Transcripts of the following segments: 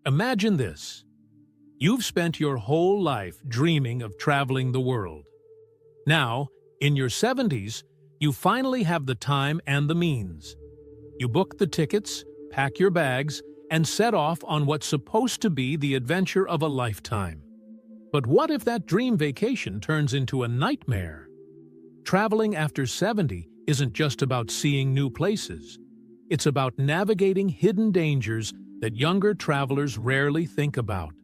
Imagine this. You've spent your whole life dreaming of traveling the world. Now, in your 70s, you finally have the time and the means. You book the tickets, pack your bags, and set off on what's supposed to be the adventure of a lifetime. But what if that dream vacation turns into a nightmare? Traveling after 70 isn't just about seeing new places. It's about navigating hidden dangers that younger travelers rarely think about.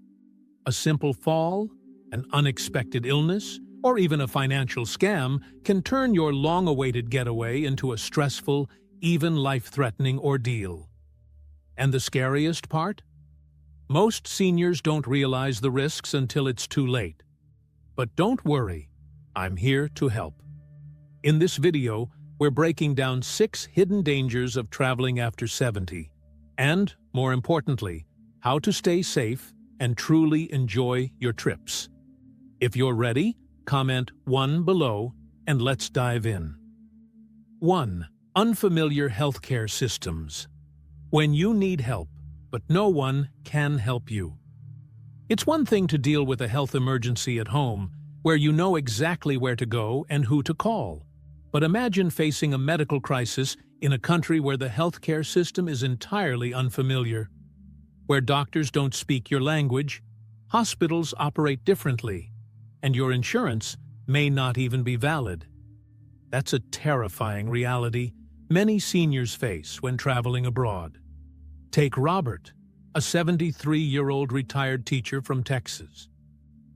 A simple fall, an unexpected illness, or even a financial scam can turn your long-awaited getaway into a stressful, even life-threatening ordeal. And the scariest part? Most seniors don't realize the risks until it's too late. But don't worry, I'm here to help. In this video, we're breaking down 6 hidden dangers of traveling after 70, and, more importantly, how to stay safe and truly enjoy your trips. If you're ready, comment 1 below and let's dive in. 1. Unfamiliar healthcare systems. When you need help, but no one can help you. It's one thing to deal with a health emergency at home, where you know exactly where to go and who to call. But imagine facing a medical crisis in a country where the healthcare system is entirely unfamiliar. Where doctors don't speak your language, hospitals operate differently, and your insurance may not even be valid. That's a terrifying reality many seniors face when traveling abroad. Take Robert, a 73-year-old retired teacher from Texas.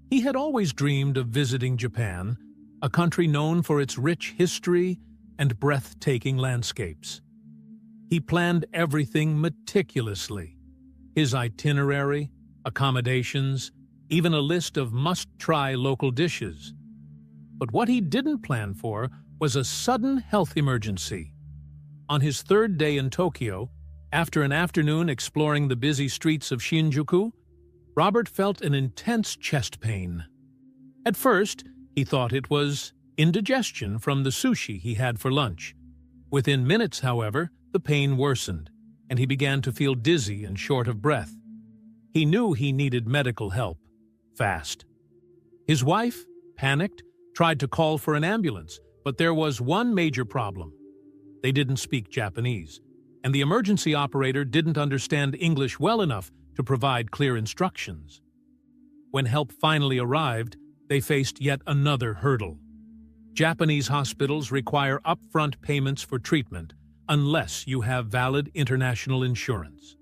He had always dreamed of visiting Japan, a country known for its rich history and breathtaking landscapes. He planned everything meticulously: his itinerary, accommodations, even a list of must-try local dishes. But what he didn't plan for was a sudden health emergency. On his 3rd day in Tokyo, after an afternoon exploring the busy streets of Shinjuku, Robert felt an intense chest pain. At first, he thought it was indigestion from the sushi he had for lunch. Within minutes, however, the pain worsened, and he began to feel dizzy and short of breath. He knew he needed medical help, fast. His wife, panicked, tried to call for an ambulance, but there was one major problem. They didn't speak Japanese, and the emergency operator didn't understand English well enough to provide clear instructions. When help finally arrived, they faced yet another hurdle. Japanese hospitals require upfront payments for treatment unless you have valid international insurance.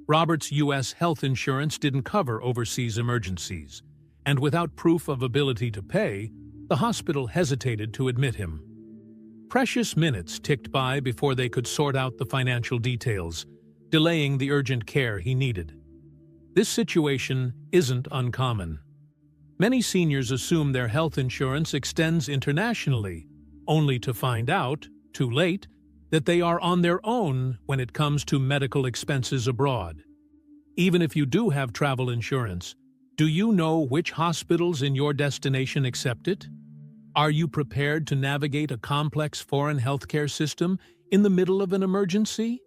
Robert's U.S. health insurance didn't cover overseas emergencies, and without proof of ability to pay, the hospital hesitated to admit him. Precious minutes ticked by before they could sort out the financial details, delaying the urgent care he needed. This situation isn't uncommon. Many seniors assume their health insurance extends internationally, only to find out, too late, that they are on their own when it comes to medical expenses abroad. Even if you do have travel insurance, do you know which hospitals in your destination accept it? Are you prepared to navigate a complex foreign healthcare system in the middle of an emergency?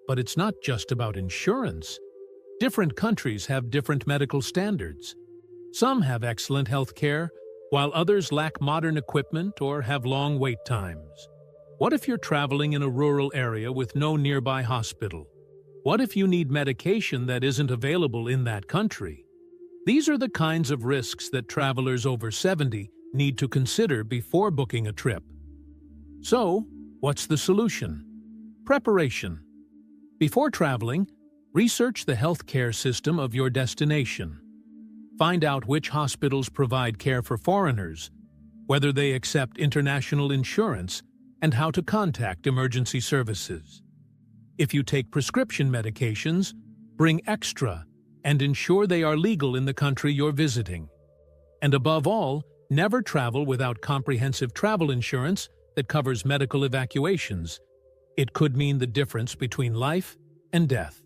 But it's not just about insurance. Different countries have different medical standards. Some have excellent healthcare, while others lack modern equipment or have long wait times. What if you're traveling in a rural area with no nearby hospital? What if you need medication that isn't available in that country? These are the kinds of risks that travelers over 70 need to consider before booking a trip. So, what's the solution? Preparation. Before traveling, research the healthcare system of your destination. Find out which hospitals provide care for foreigners, whether they accept international insurance, and how to contact emergency services. If you take prescription medications, bring extra and ensure they are legal in the country you're visiting. And above all, never travel without comprehensive travel insurance that covers medical evacuations. It could mean the difference between life and death.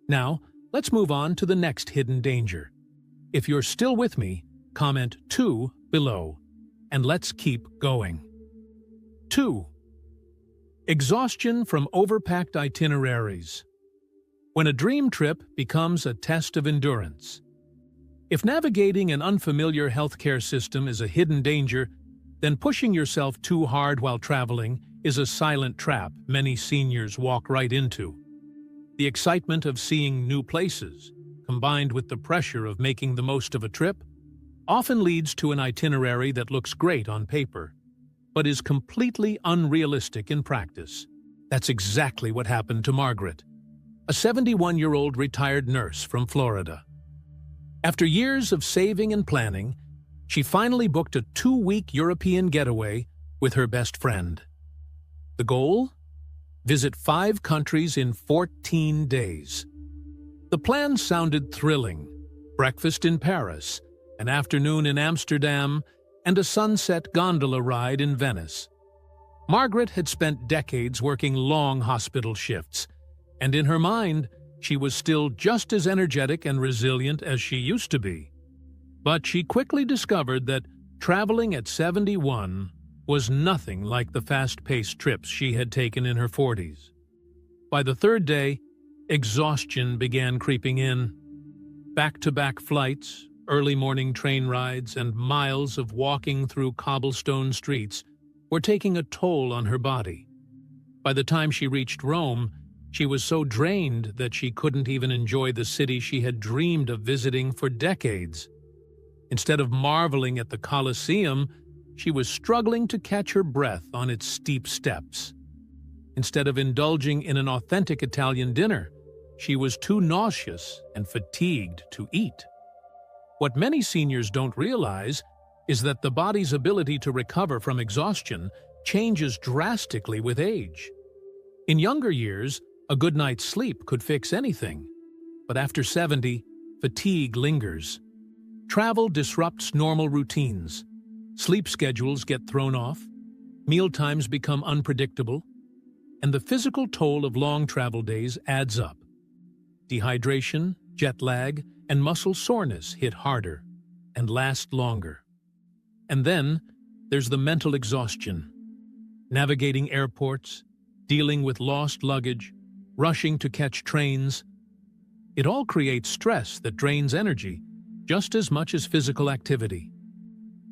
Now, let's move on to the next hidden danger. If you're still with me, comment 2 below, and let's keep going. 2. Exhaustion from overpacked itineraries. when a dream trip becomes a test of endurance. If navigating an unfamiliar healthcare system is a hidden danger, then pushing yourself too hard while traveling is a silent trap many seniors walk right into. The excitement of seeing new places, combined with the pressure of making the most of a trip, often leads to an itinerary that looks great on paper, but is completely unrealistic in practice. That's exactly what happened to Margaret, a 71-year-old retired nurse from Florida. After years of saving and planning, she finally booked a 2-week European getaway with her best friend. The goal? Visit 5 countries in 14 days. The plan sounded thrilling: breakfast in Paris, an afternoon in Amsterdam, and a sunset gondola ride in Venice. Margaret had spent decades working long hospital shifts, and in her mind, she was still just as energetic and resilient as she used to be. But she quickly discovered that traveling at 71 was nothing like the fast-paced trips she had taken in her 40s. By the 3rd day, exhaustion began creeping in. Back-to-back flights, early morning train rides, and miles of walking through cobblestone streets were taking a toll on her body. By the time she reached Rome, she was so drained that she couldn't even enjoy the city she had dreamed of visiting for decades. Instead of marveling at the Colosseum, she was struggling to catch her breath on its steep steps. Instead of indulging in an authentic Italian dinner, she was too nauseous and fatigued to eat. What many seniors don't realize is that the body's ability to recover from exhaustion changes drastically with age. In younger years, a good night's sleep could fix anything, but after 70, fatigue lingers. Travel disrupts normal routines. Sleep schedules get thrown off, mealtimes become unpredictable, and the physical toll of long travel days adds up. Dehydration, jet lag, and muscle soreness hit harder and last longer. And then there's the mental exhaustion. Navigating airports, dealing with lost luggage, rushing to catch trains. It all creates stress that drains energy just as much as physical activity.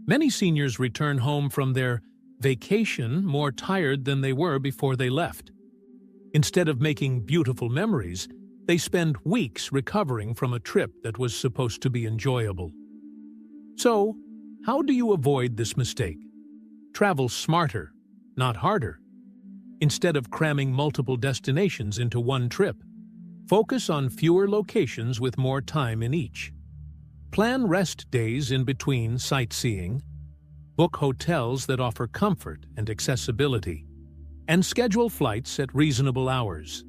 Many seniors return home from their vacation more tired than they were before they left. Instead of making beautiful memories, they spend weeks recovering from a trip that was supposed to be enjoyable. So, how do you avoid this mistake? Travel smarter, not harder. Instead of cramming multiple destinations into one trip, focus on fewer locations with more time in each. Plan rest days in between sightseeing, book hotels that offer comfort and accessibility, and schedule flights at reasonable hours.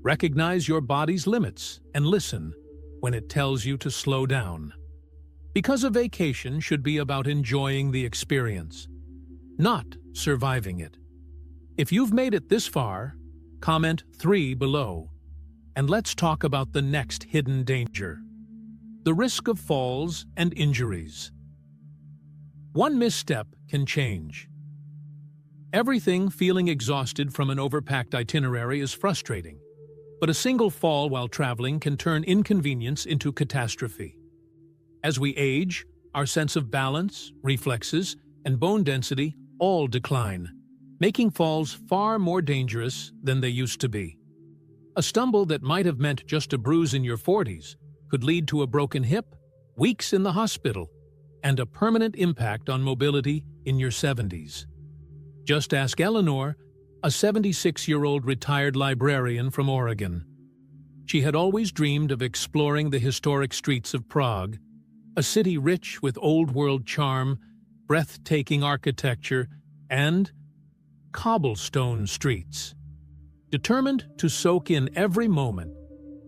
Recognize your body's limits and listen when it tells you to slow down. Because a vacation should be about enjoying the experience, not surviving it. If you've made it this far, comment 3 below, and let's talk about the next hidden danger: the risk of falls and injuries. One misstep can change everything. Feeling exhausted from an overpacked itinerary is frustrating, but a single fall while traveling can turn inconvenience into catastrophe. As we age, our sense of balance, reflexes, and bone density all decline, making falls far more dangerous than they used to be. A stumble that might have meant just a bruise in your 40s could lead to a broken hip, weeks in the hospital, and a permanent impact on mobility in your 70s. Just ask Eleanor, a 76-year-old retired librarian from Oregon. She had always dreamed of exploring the historic streets of Prague, a city rich with old-world charm, breathtaking architecture, and cobblestone streets. Determined to soak in every moment,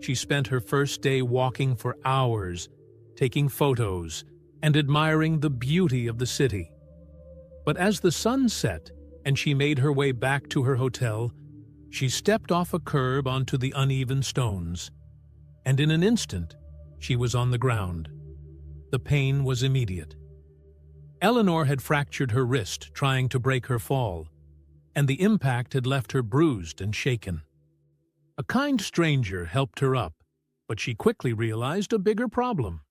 she spent her first day walking for hours, taking photos, and admiring the beauty of the city. But as the sun set and she made her way back to her hotel, she stepped off a curb onto the uneven stones, and in an instant, she was on the ground. The pain was immediate. Eleanor had fractured her wrist trying to break her fall, and the impact had left her bruised and shaken. A kind stranger helped her up, but she quickly realized a bigger problem.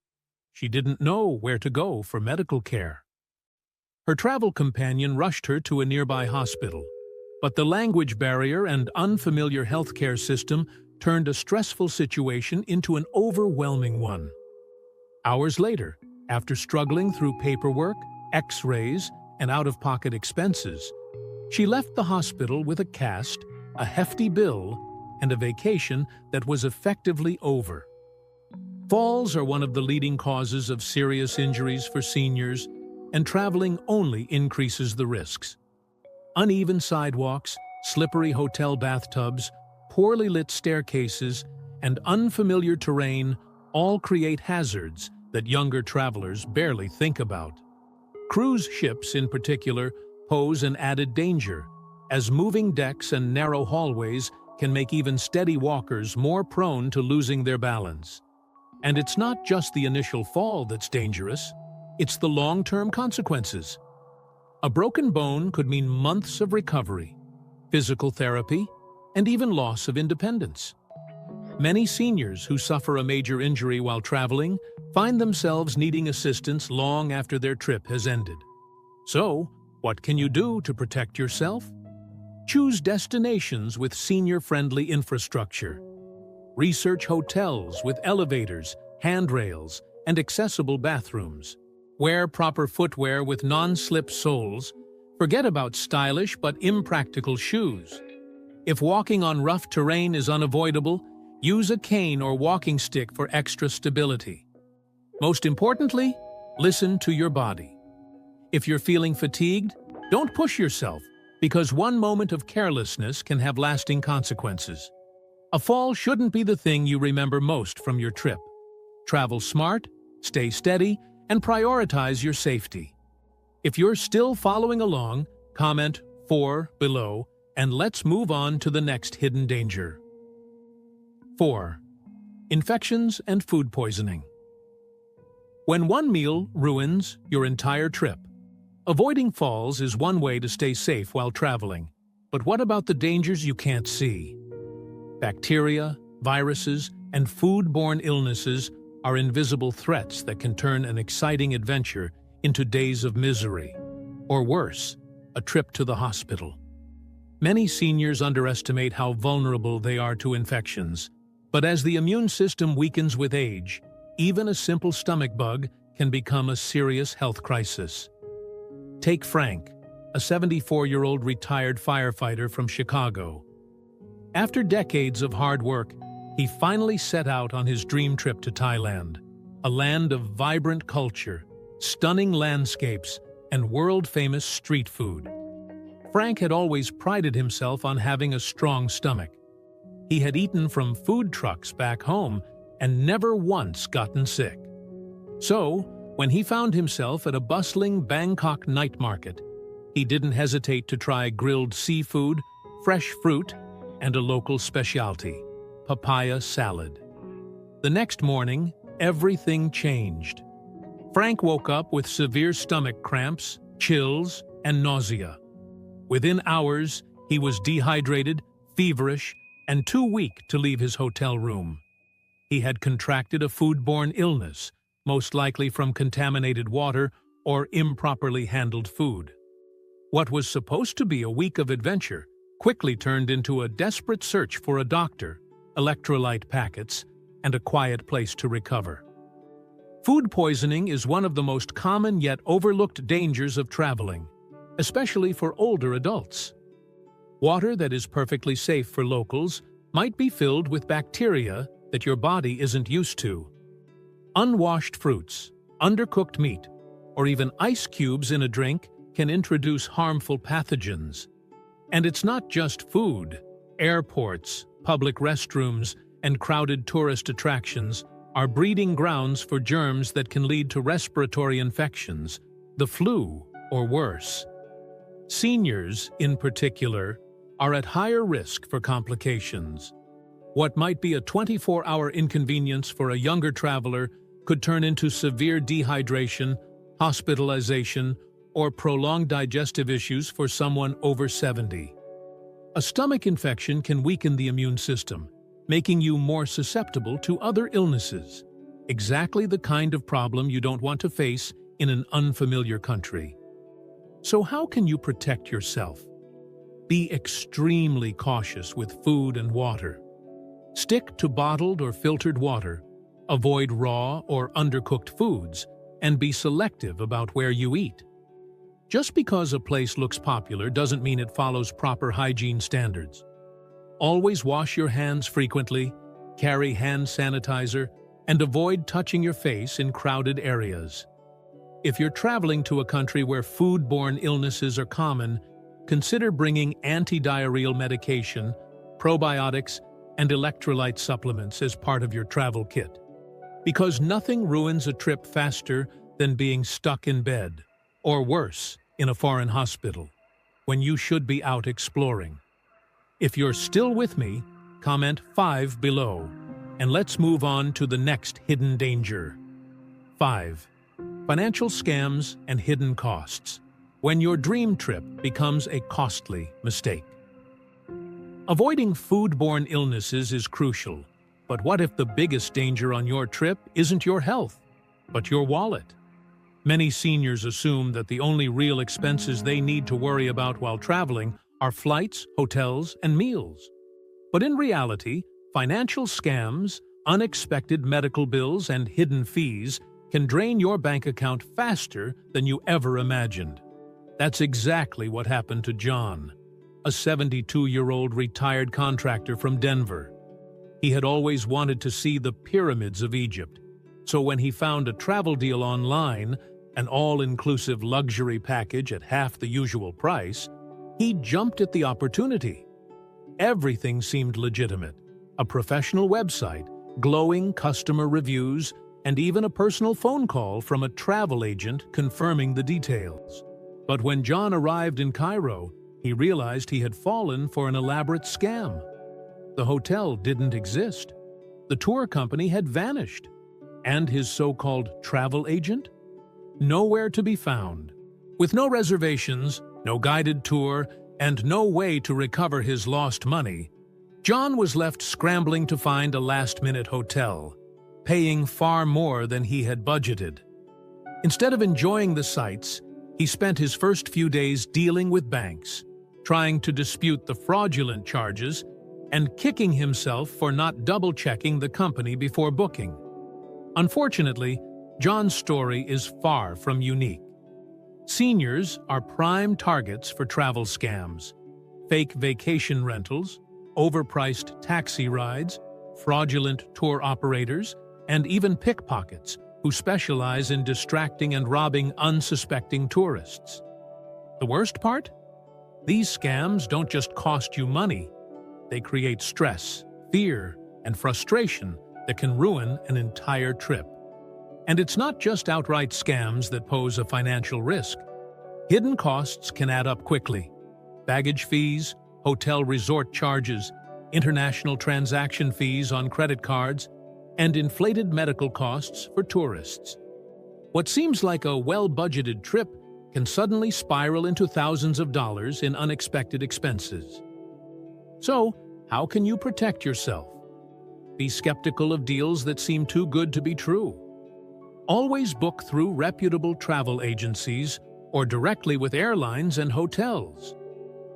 She didn't know where to go for medical care. Her travel companion rushed her to a nearby hospital, but the language barrier and unfamiliar healthcare system turned a stressful situation into an overwhelming one. Hours later, after struggling through paperwork, X-rays, and out-of-pocket expenses, she left the hospital with a cast, a hefty bill, and a vacation that was effectively over. Falls are one of the leading causes of serious injuries for seniors, and traveling only increases the risks. Uneven sidewalks, slippery hotel bathtubs, poorly lit staircases, and unfamiliar terrain all create hazards that younger travelers barely think about. Cruise ships, in particular, pose an added danger, as moving decks and narrow hallways can make even steady walkers more prone to losing their balance. And it's not just the initial fall that's dangerous, it's the long-term consequences. A broken bone could mean months of recovery, physical therapy, and even loss of independence. Many seniors who suffer a major injury while traveling find themselves needing assistance long after their trip has ended. So, what can you do to protect yourself? Choose destinations with senior-friendly infrastructure. Research hotels with elevators, handrails, and accessible bathrooms. Wear proper footwear with non-slip soles. Forget about stylish but impractical shoes. If walking on rough terrain is unavoidable, use a cane or walking stick for extra stability. Most importantly, listen to your body. If you're feeling fatigued, don't push yourself, because one moment of carelessness can have lasting consequences. A fall shouldn't be the thing you remember most from your trip. Travel smart, stay steady, and prioritize your safety. If you're still following along, comment 4 below, and let's move on to the next hidden danger. 4. Infections and food poisoning. When one meal ruins your entire trip, avoiding falls is one way to stay safe while traveling. But what about the dangers you can't see? Bacteria, viruses, and food-borne illnesses are invisible threats that can turn an exciting adventure into days of misery, or worse, a trip to the hospital. Many seniors underestimate how vulnerable they are to infections, but as the immune system weakens with age, even a simple stomach bug can become a serious health crisis. Take Frank, a 74-year-old retired firefighter from Chicago. After decades of hard work, he finally set out on his dream trip to Thailand, a land of vibrant culture, stunning landscapes, and world-famous street food. Frank had always prided himself on having a strong stomach. He had eaten from food trucks back home and never once gotten sick. So, when he found himself at a bustling Bangkok night market, he didn't hesitate to try grilled seafood, fresh fruit, and a local specialty, papaya salad. The next morning, everything changed. Frank woke up with severe stomach cramps, chills, and nausea. Within hours, he was dehydrated, feverish, and too weak to leave his hotel room. He had contracted a foodborne illness, most likely from contaminated water or improperly handled food. What was supposed to be a week of adventure quickly turned into a desperate search for a doctor, electrolyte packets, and a quiet place to recover. Food poisoning is one of the most common yet overlooked dangers of traveling, especially for older adults. Water that is perfectly safe for locals might be filled with bacteria that your body isn't used to. Unwashed fruits, undercooked meat, or even ice cubes in a drink can introduce harmful pathogens. And it's not just food. Airports, public restrooms, and crowded tourist attractions are breeding grounds for germs that can lead to respiratory infections, the flu, or worse. Seniors, in particular, are at higher risk for complications. What might be a 24-hour inconvenience for a younger traveler could turn into severe dehydration, hospitalization, or prolonged digestive issues for someone over 70. A stomach infection can weaken the immune system, making you more susceptible to other illnesses. Exactly the kind of problem you don't want to face in an unfamiliar country. So how can you protect yourself? Be extremely cautious with food and water. Stick to bottled or filtered water, avoid raw or undercooked foods, and be selective about where you eat. Just because a place looks popular doesn't mean it follows proper hygiene standards. Always wash your hands frequently, carry hand sanitizer, and avoid touching your face in crowded areas. If you're traveling to a country where foodborne illnesses are common, consider bringing anti-diarrheal medication, probiotics, and electrolyte supplements as part of your travel kit. Because nothing ruins a trip faster than being stuck in bed, or worse, in a foreign hospital, when you should be out exploring. If you're still with me, comment 5 below, and let's move on to the next hidden danger. 5. Financial scams and hidden costs. When your dream trip becomes a costly mistake. Avoiding foodborne illnesses is crucial, but what if the biggest danger on your trip isn't your health, but your wallet? Many seniors assume that the only real expenses they need to worry about while traveling are flights, hotels, and meals. But in reality, financial scams, unexpected medical bills, and hidden fees can drain your bank account faster than you ever imagined. That's exactly what happened to John, a 72-year-old retired contractor from Denver. He had always wanted to see the pyramids of Egypt, so when he found a travel deal online, an all-inclusive luxury package at half the usual price, he jumped at the opportunity. Everything seemed legitimate: a professional website, glowing customer reviews, and even a personal phone call from a travel agent confirming the details. But when John arrived in Cairo, he realized he had fallen for an elaborate scam. The hotel didn't exist. The tour company had vanished. And his so-called travel agent? Nowhere to be found. With no reservations, no guided tour, and no way to recover his lost money, John was left scrambling to find a last-minute hotel, paying far more than he had budgeted. Instead of enjoying the sights, he spent his first few days dealing with banks, trying to dispute the fraudulent charges, and kicking himself for not double-checking the company before booking. Unfortunately, John's story is far from unique. Seniors are prime targets for travel scams: fake vacation rentals, overpriced taxi rides, fraudulent tour operators, and even pickpockets who specialize in distracting and robbing unsuspecting tourists. The worst part? These scams don't just cost you money. They create stress, fear, and frustration that can ruin an entire trip. And it's not just outright scams that pose a financial risk. Hidden costs can add up quickly. Baggage fees, hotel resort charges, international transaction fees on credit cards, and inflated medical costs for tourists. What seems like a well-budgeted trip can suddenly spiral into thousands of dollars in unexpected expenses. So, how can you protect yourself? Be skeptical of deals that seem too good to be true. Always book through reputable travel agencies or directly with airlines and hotels.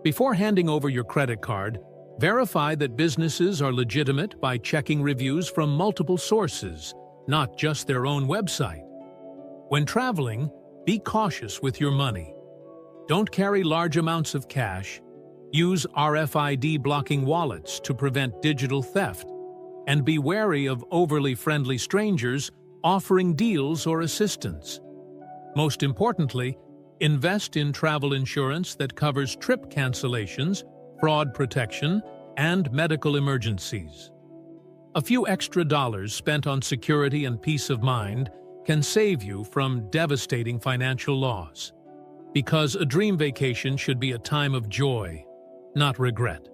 Before handing over your credit card, verify that businesses are legitimate by checking reviews from multiple sources, not just their own website. When traveling, be cautious with your money. Don't carry large amounts of cash. Use RFID blocking wallets to prevent digital theft. And be wary of overly friendly strangers offering deals or assistance. Most importantly, invest in travel insurance that covers trip cancellations, fraud protection, and medical emergencies. A few extra dollars spent on security and peace of mind can save you from devastating financial loss. Because a dream vacation should be a time of joy, not regret.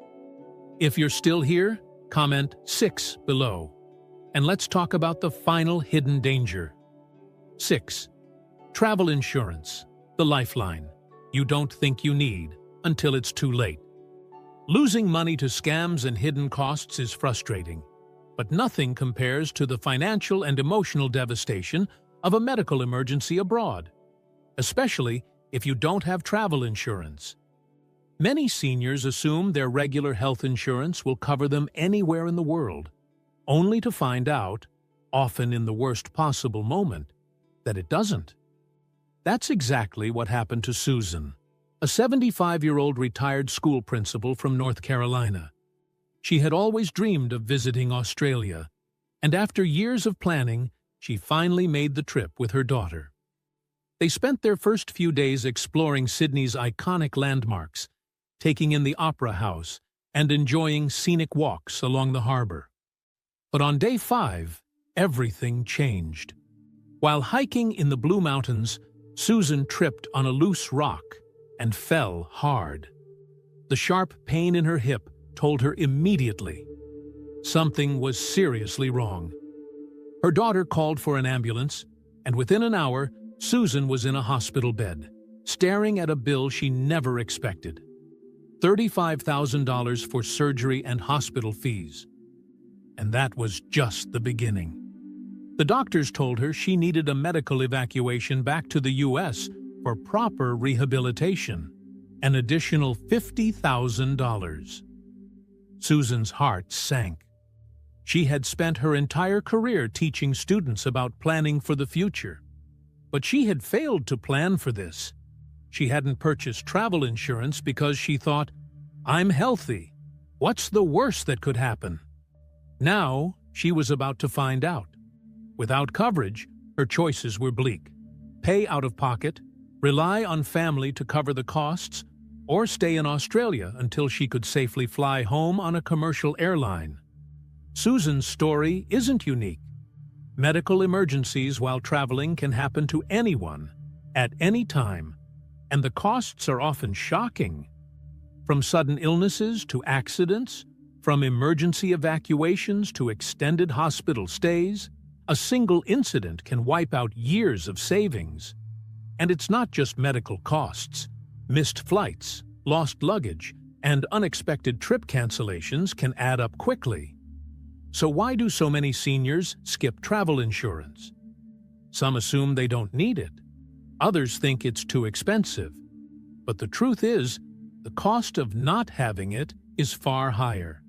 If you're still here, comment 6 below. And let's talk about the final hidden danger. 6. Travel insurance, the lifeline you don't think you need until it's too late. Losing money to scams and hidden costs is frustrating, but nothing compares to the financial and emotional devastation of a medical emergency abroad, especially if you don't have travel insurance. Many seniors assume their regular health insurance will cover them anywhere in the world, only to find out, often in the worst possible moment, that it doesn't. That's exactly what happened to Susan, a 75-year-old retired school principal from North Carolina. She had always dreamed of visiting Australia, and after years of planning, she finally made the trip with her daughter. They spent their first few days exploring Sydney's iconic landmarks, taking in the Opera House, and enjoying scenic walks along the harbour. But on day 5, everything changed. While hiking in the Blue Mountains, Susan tripped on a loose rock and fell hard. The sharp pain in her hip told her immediately something was seriously wrong. Her daughter called for an ambulance, and within an hour, Susan was in a hospital bed, staring at a bill she never expected: $35,000 for surgery and hospital fees. And that was just the beginning. The doctors told her she needed a medical evacuation back to the U.S. for proper rehabilitation, an additional $50,000. Susan's heart sank. She had spent her entire career teaching students about planning for the future. But she had failed to plan for this. She hadn't purchased travel insurance because she thought, "I'm healthy. What's the worst that could happen?" Now, she was about to find out. Without coverage, her choices were bleak: pay out of pocket, rely on family to cover the costs, or stay in Australia until she could safely fly home on a commercial airline. Susan's story isn't unique. Medical emergencies while traveling can happen to anyone, at any time, and the costs are often shocking. From sudden illnesses to accidents, from emergency evacuations to extended hospital stays, a single incident can wipe out years of savings. And it's not just medical costs. Missed flights, lost luggage, and unexpected trip cancellations can add up quickly. So why do so many seniors skip travel insurance? Some assume they don't need it. Others think it's too expensive. But the truth is, the cost of not having it is far higher.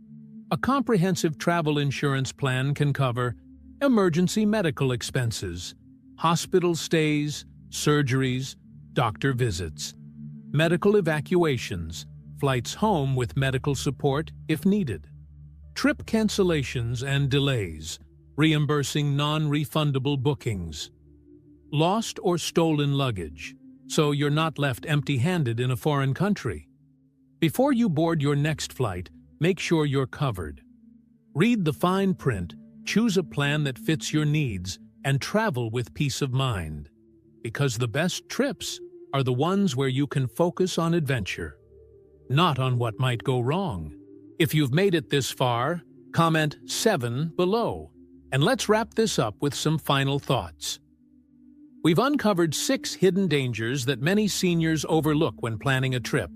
A comprehensive travel insurance plan can cover emergency medical expenses, hospital stays, surgeries, doctor visits, medical evacuations, flights home with medical support if needed, trip cancellations and delays, reimbursing non-refundable bookings, lost or stolen luggage, so you're not left empty-handed in a foreign country. Before you board your next flight, make sure you're covered. Read the fine print, choose a plan that fits your needs, and travel with peace of mind. Because the best trips are the ones where you can focus on adventure, not on what might go wrong. If you've made it this far, comment 7 below, and let's wrap this up with some final thoughts. We've uncovered 6 hidden dangers that many seniors overlook when planning a trip.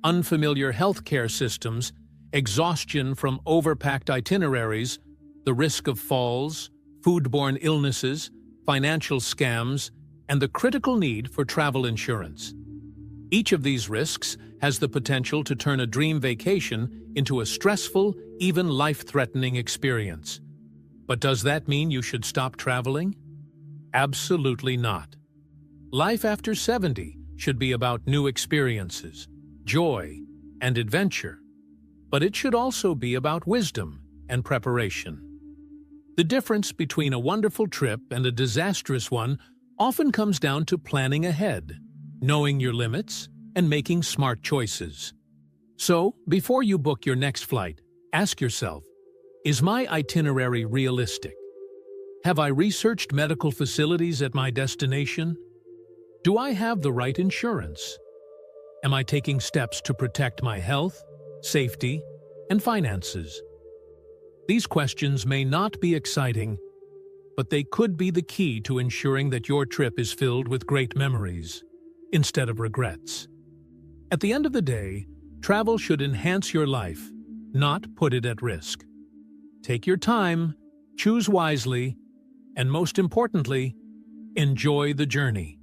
Unfamiliar healthcare systems, exhaustion from overpacked itineraries, the risk of falls, foodborne illnesses, financial scams, and the critical need for travel insurance. Each of these risks has the potential to turn a dream vacation into a stressful, even life-threatening experience. But does that mean you should stop traveling? Absolutely not. Life after 70 should be about new experiences, joy, and adventure. But it should also be about wisdom and preparation. The difference between a wonderful trip and a disastrous one often comes down to planning ahead, knowing your limits, and making smart choices. So, before you book your next flight, ask yourself, is my itinerary realistic? Have I researched medical facilities at my destination? Do I have the right insurance? Am I taking steps to protect my health, safety, and finances? These questions may not be exciting, but they could be the key to ensuring that your trip is filled with great memories, instead of regrets. At the end of the day, Travel should enhance your life, not put it at risk. Take your time, choose wisely, and most importantly, enjoy the journey.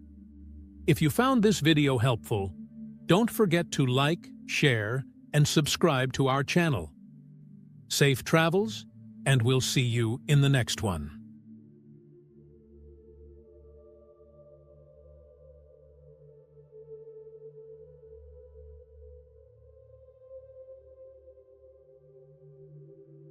If you found this video helpful, don't forget to like, share, and subscribe to our channel. Safe travels, and we'll see you in the next one.